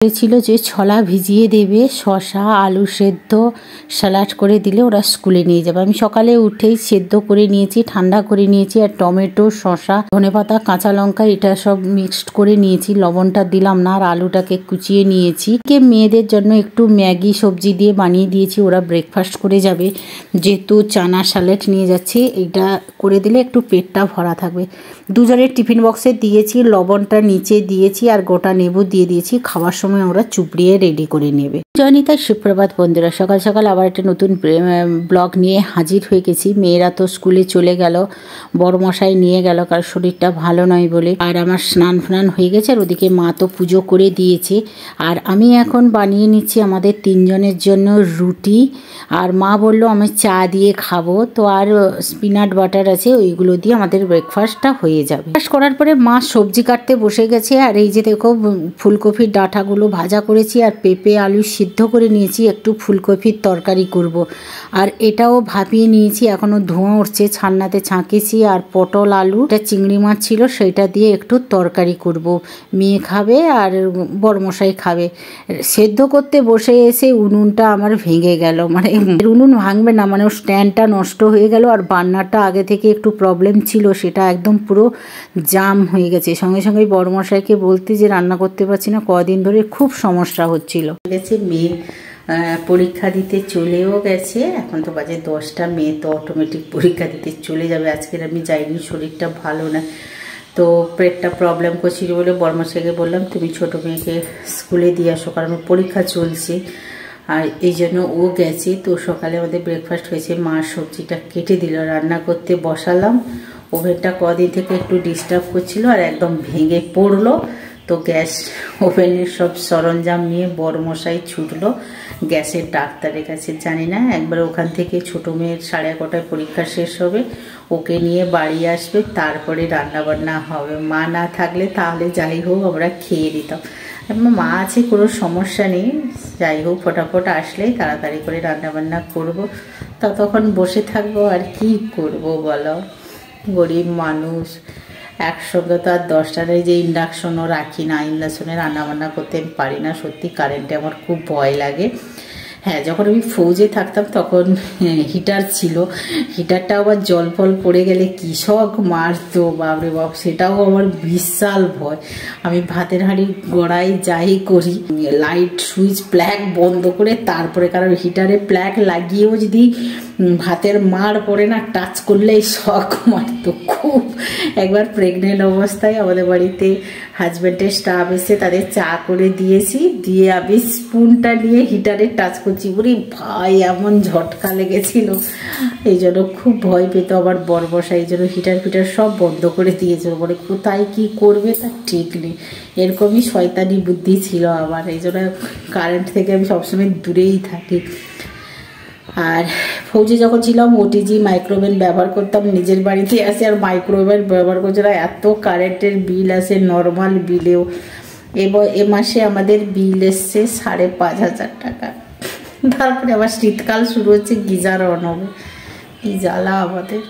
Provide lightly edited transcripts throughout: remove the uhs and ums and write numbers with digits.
বলেছিল যে ছলা ভিজিয়ে দেবে, শসা আলু সেদ্ধ স্যালাড করে দিলে ওরা স্কুলে নিয়ে যাবে। আমি সকালে উঠেই সেদ্ধ করে নিয়েছি, ঠান্ডা করে নিয়েছি, আর টমেটো, শসা, ধনেপাতা, কাঁচা লঙ্কা এটা সব মিক্সড করে নিয়েছি। লবণটা দিলাম না, আর আলুটাকে কুচিয়ে নিয়েছি। মেয়েদের জন্য একটু ম্যাগি সবজি দিয়ে বানিয়ে দিয়েছি, ওরা ব্রেকফাস্ট করে যাবে। যেহেতু চানা স্যালাড নিয়ে যাচ্ছি, এটা করে দিলে একটু পেটটা ভরা থাকবে। দুজনের টিফিন বক্সে দিয়েছি, লবণটা নিচে দিয়েছি আর গোটা লেবু দিয়ে দিয়েছি। খাওয়ার সময় ওরা চুপড়িয়ে রেডি করে নেবে। জয়নিতার সুপ্রভাত বন্ধুরা, সকাল সকাল আবার একটা নতুন ব্লগ নিয়ে হাজির হয়ে গেছি। মেয়েরা তো স্কুলে চলে গেল, বড়মশাই নিয়ে গেল কারণ শরীরটা ভালো নয় বলে। আর আমার স্নান ফান হয়ে গেছে, আর ওদিকে মা তো পুজো করে দিয়েছে। আর আমি এখন বানিয়ে নিচ্ছি আমাদের তিনজনের জন্য রুটি। আর মা বলল আমি চা দিয়ে খাবো, তো আর পিনাট বাটার আছে, ওইগুলো দিয়ে আমাদের ব্রেকফাস্টটা হয়ে যাবে। ব্রেকফাস্ট করার পরে মা সবজি কাটতে বসে গেছে। আর এই যে দেখো ফুলকপির ডাঁটাগুলো ভাজা করেছি, আর পেঁপে আলু সিদ্ধ করে নিয়েছি, একটু ফুলকপির তরকারি করব। আর এটাও ভাপিয়ে নিয়েছি, এখনও ধোঁয়া উঠছে, ছান্নাতে ছাঁকেছি। আর পটল আলু, এটা চিংড়ি মাছ ছিল, সেটা দিয়ে একটু তরকারি করব। মেয়ে খাবে আর বড়মশাই খাবে। সেদ্ধ করতে বসে এসে উনুনটা আমার ভেঙে গেল, মানে উনুন ভাঙবে না, মানে স্ট্যান্ডটা নষ্ট হয়ে গেল। আর বার্নারটা আগে থেকে একটু প্রবলেম ছিল, সেটা একদম পুরো জাম হয়ে গেছে। সঙ্গে সঙ্গে বড়মশাইকে বলতে যে রান্না করতে পারছি না, কদিন ধরে খুব সমস্যা হচ্ছিল। গেছে মেয়ে পরীক্ষা দিতে চলেও গেছে, এখন তো বাজে 10টা। মেয়ে তো অটোমেটিক পরীক্ষা দিতে চলে যাবে। আজকের আমি যাইনি, শরীরটা ভালো না, তো পেটটা প্রবলেম করছিল বলে বড়মশাইকে বললাম তুমি ছোটো মেয়েকে স্কুলে দিয়ে আসো, কারণ পরীক্ষা চলছে। আর এই জন্য ও গেছে। তো সকালে আমাদের ব্রেকফাস্ট হয়েছে, মা সবজিটা কেটে দিল, রান্না করতে বসালাম। ওভেনটা কদিন থেকে একটু ডিস্টার্ব করছিল আর একদম ভেঙে পড়লো। তো গ্যাস ওভেনের সব সরঞ্জাম নিয়ে বড়মশাই ছুটলো গ্যাসের ডাক্তারের কাছে। জানি না, একবার ওখান থেকে ছোটো মেয়ের 11:30টায় পরীক্ষা শেষ হবে, ওকে নিয়ে বাড়ি আসবে, তারপরে রান্নাবান্না হবে। মা না থাকলে তাহলে যাই হোক আমরা খেয়ে দিতাম। মা আছে, কোনো সমস্যা নেই, যাই হোক ফটাফট আসলেই তাড়াতাড়ি করে রান্নাবান্না করব। ততক্ষণ বসে থাকবো, আর কি করব বলো, গরিব মানুষ। একসঙ্গে তো আর 10টা নেই যে ইন্ডাকশনও রাখি না, ইন্ডাকশনে রান্নাবান্না করতে আমি পারি না। সত্যি কারেন্টে আমার খুব ভয় লাগে। হ্যাঁ, যখন আমি ফৌজে থাকতাম তখন হিটার ছিল, হিটারটা আবার জল ফল পড়ে গেলে কৃষক মারতো, বাপরে বাপ, সেটাও আমার বিশাল ভয়। আমি ভাতের হাঁড়ি গড়াই যাই করি, লাইট সুইচ প্লাগ বন্ধ করে তারপরে, কারণ হিটারে প্লাগ লাগিয়েও যদি ভাতের মার পড়ে না, টাচ করলেই শক মারতো খুব। একবার প্রেগনেন্ট অবস্থায় আমাদের বাড়িতে হাজব্যান্ডের স্টাফ এসে তাদের চা করে দিয়েছি, দিয়ে আমি স্পুনটা নিয়ে হিটারে টাচ করছি, বলি ভাই এমন ঝটকা লেগেছিল। এই জন্য খুব ভয় পেত আমার বড়মশাই, এই জন্য হিটার ফিটার সব বন্ধ করে দিয়েছিল। বলে কোথায় কি করবে তার ঠিক নেই, এরকমই শয়তানি বুদ্ধি ছিল আমার। এই জন্য কারেন্ট থেকে আমি সবসময় দূরেই থাকি। আর ফৌজে যখন ছিলাম ওটিজি মাইক্রোওভেন ব্যবহার করতাম, নিজের বাড়িতে আসে আর মাইক্রোওভেন ব্যবহার করছে না, এত কারেন্টের বিল আসে নর্মাল বিলেও। এ মাসে আমাদের বিল এসছে 5,500 টাকা। তারপরে আবার শীতকাল শুরু হচ্ছে, গিজার অন হবে, কি জ্বালা আমাদের।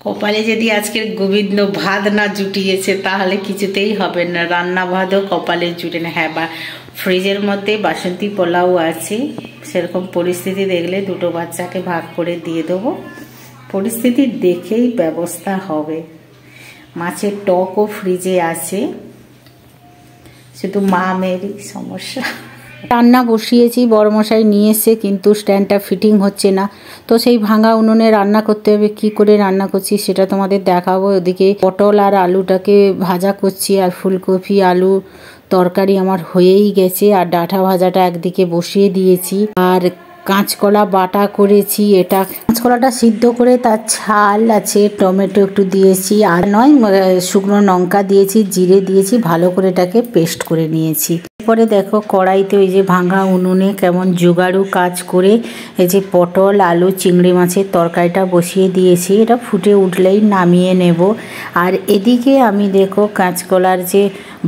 কপালে যদি আজকের গোবিন্দ ভাত না জুটিয়েছে তাহলে কিছুতেই হবে না, রান্না ভাতও কপালে জুটে না। হ্যাঁ, বা ফ্রিজের মধ্যে বাসন্তী পোলাও আছে, সেরকম পরিস্থিতি দেখলে দুটো বাচ্চাকে ভাগ করে দিয়ে দেবো। পরিস্থিতি দেখেই ব্যবস্থা হবে। মাছের টকও ফ্রিজে আছে, শুধু মা মেয়েরই সমস্যা। রান্না বসিয়েছি, বড়মশাই নিয়ে এসে, কিন্তু স্ট্যান্ডটা ফিটিং হচ্ছে না। তো সেই ভাঙা উনুনে রান্না করতে হবে। কি করে রান্না করছি সেটা তোমাদের দেখাবো। ওদিকে পটল আর আলুটাকে ভাজা করছি, আর ফুলকপি আলু তরকারি আমার হয়েই গেছে। আর ডাঁটা ভাজাটা একদিকে বসিয়ে দিয়েছি। আর কাঁচকলা বাটা করেছি, এটা কাঁচকলাটা সিদ্ধ করে তার ছাল আছে, টমেটো একটু দিয়েছি, আর নয় শুকনো লঙ্কা দিয়েছি, জিরে দিয়েছি, ভালো করে এটাকে পেস্ট করে নিয়েছি। এরপরে দেখো কড়াইতে ওই যে ভাঙা উনুনে কেমন জোগাড়ু কাজ করে এই যে পটল আলু চিংড়ি মাছের তরকারিটা বসিয়ে দিয়েছি। এটা ফুটে উঠলেই নামিয়ে নেব। আর এদিকে আমি দেখো কাঁচকলার যে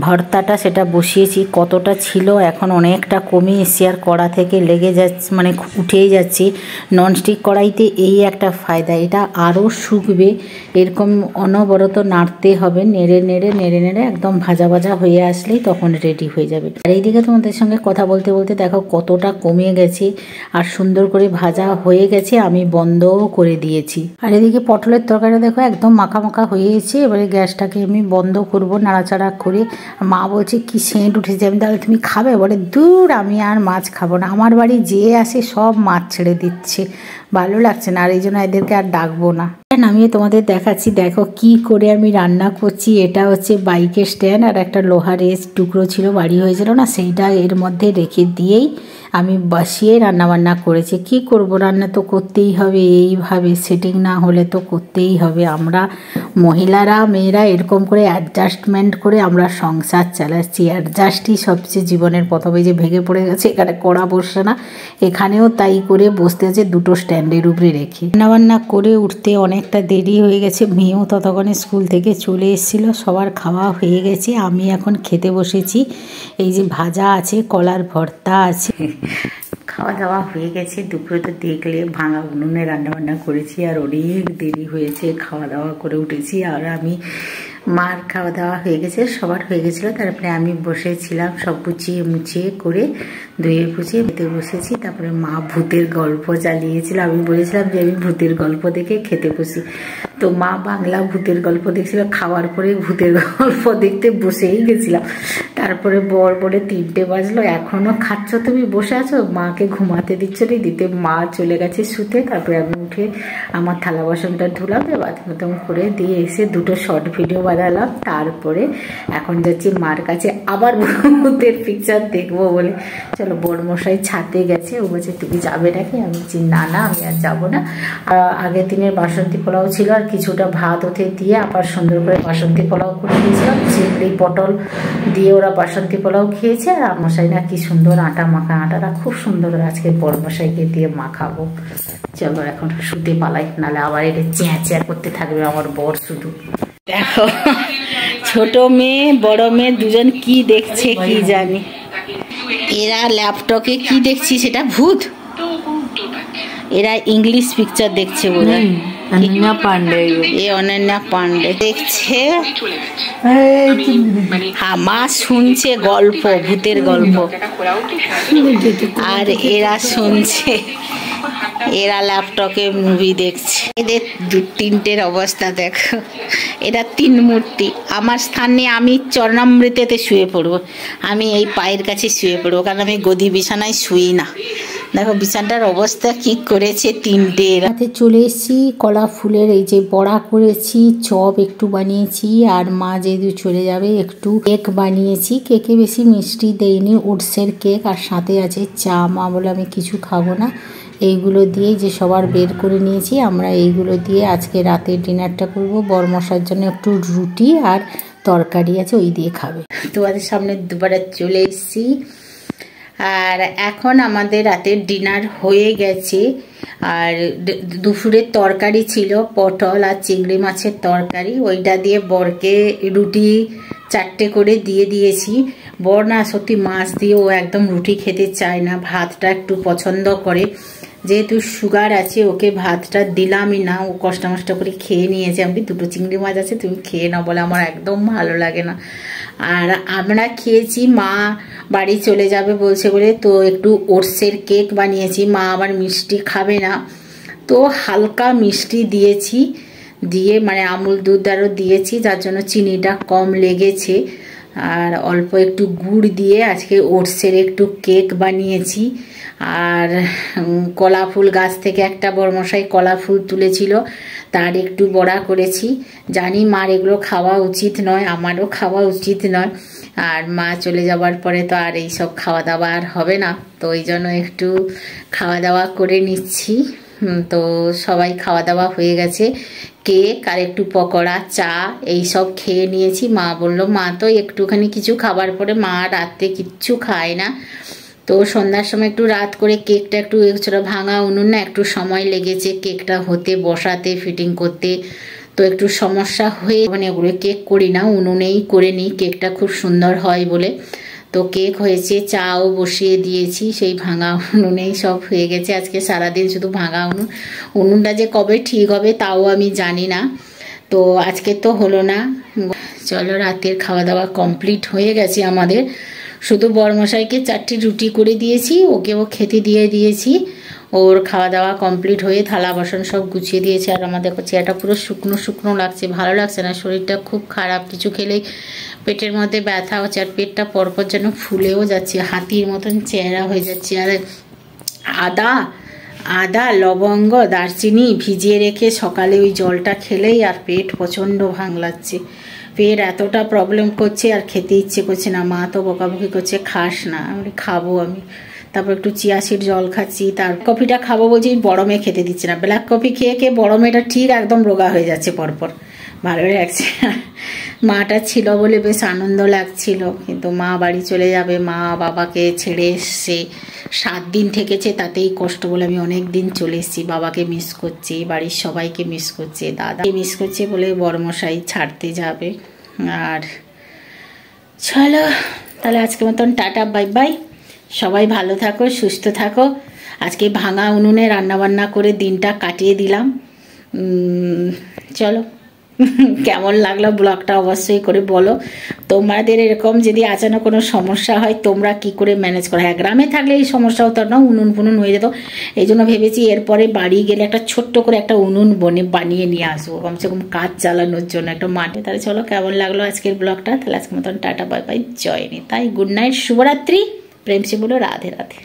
ভর্তাটা সেটা বসিয়েছি। কতটা ছিল, এখন অনেকটা কমে এসে আর কড়া থেকে লেগে যাচ্ছে, মানে উঠেই যাচ্ছে। ননস্টিক কড়াইতে এই একটা ফায়দা, এটা আরও শুকবে। এরকম অনবরত নাড়তে হবে, নেড়ে নেড়ে নেড়ে নেড়ে একদম ভাজা ভাজা হয়ে আসলেই তখন রেডি হয়ে যাবে। আর এইদিকে তোমাদের সঙ্গে কথা বলতে বলতে দেখো কতটা কমে গেছে আর সুন্দর করে ভাজা হয়ে গেছে, আমি বন্ধও করে দিয়েছি। আর এদিকে পটলের তরকারিটা দেখো একদম মাখা মাখা হয়ে গেছে। এবারে গ্যাসটাকে আমি বন্ধ করব নাড়াচাড়া করে। মা বলছে কি সেন্ট উঠেছে, আমি তাহলে তুমি খাবে? বলে দূর, আমি আর মাছ খাবো না, আমার বাড়ি যে আসে সব মাছ ছেড়ে দিচ্ছে, ভালো লাগছে না, আর এই জন্য এদেরকে আর ডাকবো না। নামিয়ে তোমাদের দেখাচ্ছি, দেখো কি করে আমি রান্না করছি। এটা হচ্ছে বাইকের স্ট্যান্ড, আর একটা লোহারের টুকরো ছিল বাড়ি হয়েছিল না, সেইটা এর মধ্যে রেখে দিয়েই আমি বসিয়ে রান্নাবান্না করেছি। কি করব, রান্না তো করতেই হবে, এইভাবে সেটিং না হলে তো করতেই হবে। আমরা মহিলারা মেয়েরা এরকম করে অ্যাডজাস্টমেন্ট করে আমরা সংসার চালাচ্ছি। অ্যাডজাস্টই সবচেয়ে জীবনের প্রথমে যে ভেঙে পড়ে গেছে, এখানে কড়া বসছে না, এখানেও তাই করে বসতে আছে দুটো স্ট্যান্ডের উপরে রেখে। রান্নাবান্না করে উঠতে অনেকটা দেরি হয়ে গেছে, মেয়েও ততক্ষণে স্কুল থেকে চলে এসেছিল, সবার খাওয়া হয়ে গেছে। আমি এখন খেতে বসেছি। এই যে ভাজা আছে, কলার ভর্তা আছে, খাওয়া দাওয়া হয়ে গেছে। দুপুরে তো দেখলে ভাঙা উনুনে রান্নাবান্না করেছি, আর অনেক দেরি হয়েছে, খাওয়া দাওয়া করে উঠেছি। আর আমি মার খাওয়া দাওয়া হয়ে গেছে, সবার হয়ে গেছিলো। তারপরে আমি বসেছিলাম সব গুছিয়ে মুছিয়ে করে, ধুয়ে ফুছিয়ে খেতে বসেছি। তারপরে মা ভূতের গল্প চালিয়েছিল, আমি বলেছিলাম যে আমি ভূতের গল্প দেখে খেতে বসি, তো মা বাংলা ভূতের গল্প দেখছিল। খাওয়ার পরে ভূতের গল্প দেখতে বসেই গেছিলাম। তারপরে বর বলে 3টে বাজলো, এখনও খাচ্ছ তুমি, বসে আছো, মাকে ঘুমাতে দিচ্ছ নি দিতে। মা চলে গেছে শুতে। তারপরে আমি উঠে আমার থালা বাসনটা ধুলাম, বাথরুম করে দিয়ে এসে 2টো শর্ট ভিডিও বানালাম। তারপরে এখন যাচ্ছি মার কাছে আবার ভূতের পিকচার দেখবো বলে। চলো, বড়মশাই ছাদে গেছে, ও বলছে তুমি যাবে নাকি? আমি বলছি না না, আমি আর যাবো না। আগের দিনের বাসন্তী পোলাও ছিল, আর কিছুটা ভাত ওতে দিয়ে আবার সুন্দর করে বাসন্তী পোলাও করে দিয়েছিলাম। চিংড়ি পটল দিয়ে ওরা বাসন্তী পোলাও খেয়েছে। আর মশাই না কি সুন্দর আটা মাখা, আটাটা খুব সুন্দর, আজকে বড়মশাইকে দিয়ে মাখাবো। চলো এখন শুতে পালাই, নাহলে আবার এটা চেঁচা করতে থাকবে আমার বর শুধু। দেখো ছোট মেয়ে বড় মেয়ে দুজন কি দেখছে কি জানি। এরা ল্যাপটপে কি দেখছি, সেটা ভূত, এরা ইংলিশ পিকচার দেখছে বোধহয়। অনন্যা পান্ডে, এ অনন্যা পান্ডে দেখছে, মা শুনছে গল্প, ভূতের গল্প, আর এরা শুনছে, এরা ল্যাপটপে মুভি দেখছে। এদের 3টের অবস্থা দেখো, এরা 3 মূর্তি। আমার স্থানে আমি চরণামৃতেতে শুয়ে পড়বো, আমি এই পায়ের কাছে শুয়ে পড়বো, কারণ আমি গদি বিছানায় শুই না। দেখো বিছানাটার অবস্থা কি করেছে 3টে। রাতে চলে এসেছি, কলা ফুলের এই যে বড়া করেছি, চপ একটু বানিয়েছি, আর মা যেহেতু চলে যাবে একটু কেক বানিয়েছি। কেকে বেশি মিষ্টি দেইনি, ওটসের কেক, আর সাথে আছে চা। মা বলে আমি কিছু খাবো না, এইগুলো দিয়ে যে সবার বের করে নিয়েছি, আমরা এইগুলো দিয়ে আজকে রাতের ডিনারটা করব। বরমশার জন্য একটু রুটি আর তরকারি আছে, ওই দিয়ে খাবে। তোমাদের সামনে দুবারে চলে এসেছি, আর এখন আমাদের রাতের ডিনার হয়ে গেছে। আর দুপুরের তরকারি ছিল পটল আর চিংড়ি মাছের তরকারি, ওইটা দিয়ে বরকে রুটি 4টে করে দিয়ে দিয়েছি। বর না সত্যি মাছ দিয়ে ও একদম রুটি খেতে চায় না, ভাতটা একটু পছন্দ করে। যেহেতু সুগার আছে, ওকে ভাতটা দিলামই না, ও কষ্ট মষ্ট করে খেয়ে নিয়েছে। আমি 2টো চিংড়ি মাছ আছে, তুমি খেয়ে নাও, বলে আমার একদম ভালো লাগে না। আর আমরা খেয়েছি, মা বাড়ি চলে যাবে বলছে বলে তো একটু ওটসের কেক বানিয়েছি। মা আবার মিষ্টি খাবে না, তো হালকা মিষ্টি দিয়েছি, দিয়ে মানে আমুল দুধ আরও দিয়েছি, যার জন্য চিনিটা কম লেগেছে। আর অল্প একটু গুড় দিয়ে আজকে ওটসের একটু কেক বানিয়েছি। আর কলা ফুল গাছ থেকে একটা বড়মশাই কলা ফুল তুলেছিল, তার একটু বড়া করেছি। জানি মার এগুলো খাওয়া উচিত নয়, আমারও খাওয়া উচিত নয়, আর মা চলে যাবার পরে তো আর এইসব খাওয়া দাওয়া আর হবে না, তো ওই জন্য একটু খাওয়া দাওয়া করে নিচ্ছি। তো সবাই খাওয়া দাওয়া হয়ে গেছে, কেক আর একটু পকোড়া চা এই সব খেয়ে নিয়েছি। মা বললো, মা তো একটুখানি কিছু খাবার পরে মা রাতে কিচ্ছু খায় না, তো সন্ধ্যার সময় একটু রাত করে কেকটা একটু ছোটো ভাঙা উনুন না, একটু সময় লেগেছে কেকটা হতে, বসাতে, ফিটিং করতে, তো একটু সমস্যা হয়ে মানে ওগুলো কেক করি না, উনুনেই করে নিই, কেকটা খুব সুন্দর হয় বলে। তো কেক হয়েছে, চাও বসিয়ে দিয়েছি, সেই ভাঙা উনুনেই সব হয়ে গেছে। আজকে সারাদিন শুধু ভাঙা উনুনটা যে কবে ঠিক হবে তাও আমি জানি না। তো আজকে তো হলো না। চলো, রাতের খাওয়া দাওয়া কমপ্লিট হয়ে গেছে আমাদের। শুধু বড়মশাইকে 4টি রুটি করে দিয়েছি, ওকেও খেতে দিয়ে দিয়েছি। ওর খাওয়া দাওয়া কমপ্লিট হয়ে থালা বাসন সব গুছিয়ে দিয়েছে। আর আমাদের চেহারাটা পুরো শুকনো শুকনো লাগছে, ভালো লাগছে না, শরীরটা খুব খারাপ। কিছু খেলেই পেটের মধ্যে ব্যথা হচ্ছে, আর পেটটা পরপর যেন ফুলেও যাচ্ছে, হাতির মতন চেহারা হয়ে যাচ্ছে। আর আদা লবঙ্গ দারচিনি ভিজিয়ে রেখে সকালে ওই জলটা খেলেই আর পেট প্রচণ্ড ভাঙলাচ্ছে। পেট এতটা প্রবলেম করছে আর খেতে ইচ্ছে করছে না। মা তো বকাবকি করছে, খাস না। আমি খাবো আমি। তারপর একটু চিয়া সিড জল খাচ্ছি, তার কফিটা খাবো বলছি, বড় মেয়ে খেতে দিচ্ছে না। ব্ল্যাক কফি খেয়ে খেয়ে বড় মেয়েটা ঠিক একদম রোগা হয়ে যাচ্ছে পরপর, ভালো লাগছে। মাটা ছিল বলে বেশ আনন্দ লাগছিল, কিন্তু মা বাড়ি চলে যাবে, মা বাবাকে ছেড়ে এসছে, 7 দিন থেকেছে, তাতেই কষ্ট বলে আমি অনেক দিন চলে এসেছি। বাবাকে মিস করছি, বাড়ির সবাইকে মিস করছে, দাদাকে মিস করছে বলে বড়মশাই ছাড়তে যাবে। আর চলো তাহলে আজকের মতন টাটা, বাই বাই। সবাই ভালো থাকো, সুস্থ থাকো। আজকে ভাঙা উনুনে রান্নাবান্না করে দিনটা কাটিয়ে দিলাম। চলো, কেমন লাগলো ব্লগটা অবশ্যই করে বলো। তোমাদের এরকম যদি আচানক কোনো সমস্যা হয় তোমরা কি করে ম্যানেজ করো? হ্যাঁ, গ্রামে থাকলে এই সমস্যা হতো না, উনুন ফুনুন হয়ে যেত। এই জন্য ভেবেছি এরপরে বাড়ি গেলে একটা ছোট্ট করে একটা উনুন বানিয়ে নিয়ে আসবো, কমসে কম কাজ চালানোর জন্য একটা মাঠে। তাহলে চলো, কেমন লাগলো আজকের ব্লগটা? তাহলে আজকের মতন টাটা, বাই বাই, জয় নিতাই, গুড নাইট, শুভরাত্রি, প্রেম সে বলো, রাধে রাধে।